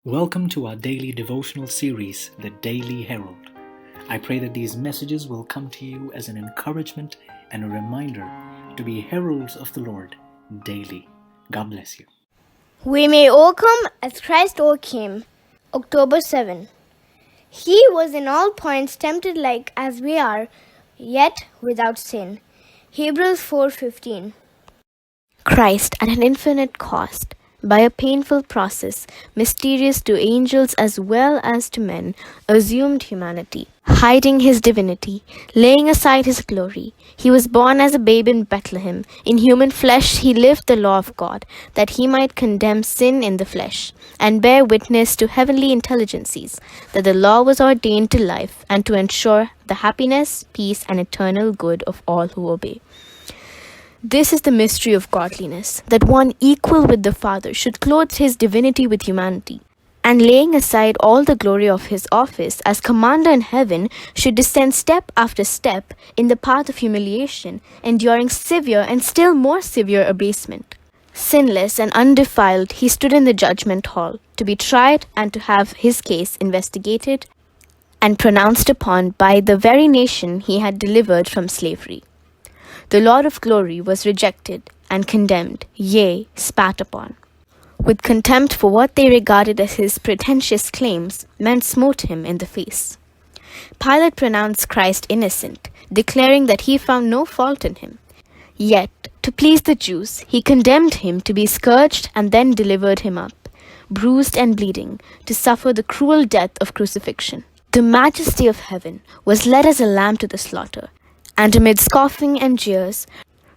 Welcome to our daily devotional series, The Daily Herald. I pray that these messages will come to you as an encouragement and a reminder to be heralds of the Lord daily. God bless you. We may overcome as Christ overcame. October 7. He was in all points tempted like as we are, yet without sin. Hebrews 4:15. Christ, at an infinite cost, by a painful process, mysterious to angels as well as to men, assumed humanity, hiding his divinity, laying aside his glory. He was born as a babe in Bethlehem. In human flesh he lived the law of God, that he might condemn sin in the flesh, and bear witness to heavenly intelligences, that the law was ordained to life, and to ensure the happiness, peace, and eternal good of all who obey. This is the mystery of godliness, that one equal with the Father should clothe his divinity with humanity, and laying aside all the glory of his office as commander in heaven, should descend step after step in the path of humiliation, enduring severe and still more severe abasement. Sinless and undefiled, he stood in the judgment hall, to be tried and to have his case investigated and pronounced upon by the very nation he had delivered from slavery. The Lord of glory was rejected and condemned, yea, spat upon. With contempt for what they regarded as his pretentious claims, men smote him in the face. Pilate pronounced Christ innocent, declaring that he found no fault in him. Yet, to please the Jews, he condemned him to be scourged and then delivered him up, bruised and bleeding, to suffer the cruel death of crucifixion. The majesty of heaven was led as a lamb to the slaughter, and amid scoffing and jeers,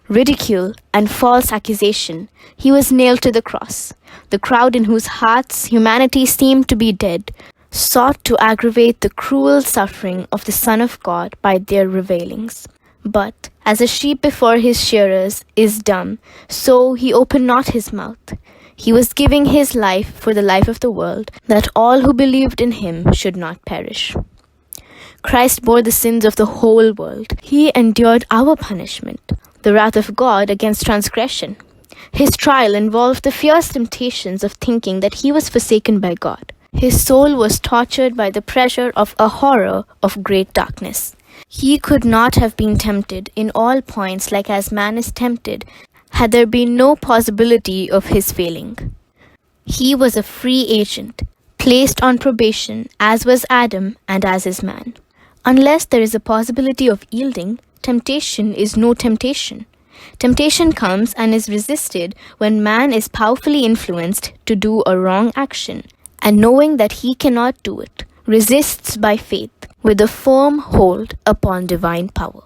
ridicule and false accusation, he was nailed to the cross. The crowd in whose hearts humanity seemed to be dead sought to aggravate the cruel suffering of the Son of God by their revilings. But as a sheep before his shearers is dumb, so he opened not his mouth. He was giving his life for the life of the world, that all who believed in him should not perish. Christ bore the sins of the whole world. He endured our punishment, the wrath of God against transgression. His trial involved the fierce temptations of thinking that he was forsaken by God. His soul was tortured by the pressure of a horror of great darkness. He could not have been tempted in all points like as man is tempted, had there been no possibility of his failing. He was a free agent, placed on probation, as was Adam and as is man. Unless there is a possibility of yielding, temptation is no temptation. Temptation comes and is resisted when man is powerfully influenced to do a wrong action, and knowing that he cannot do it, resists by faith with a firm hold upon divine power.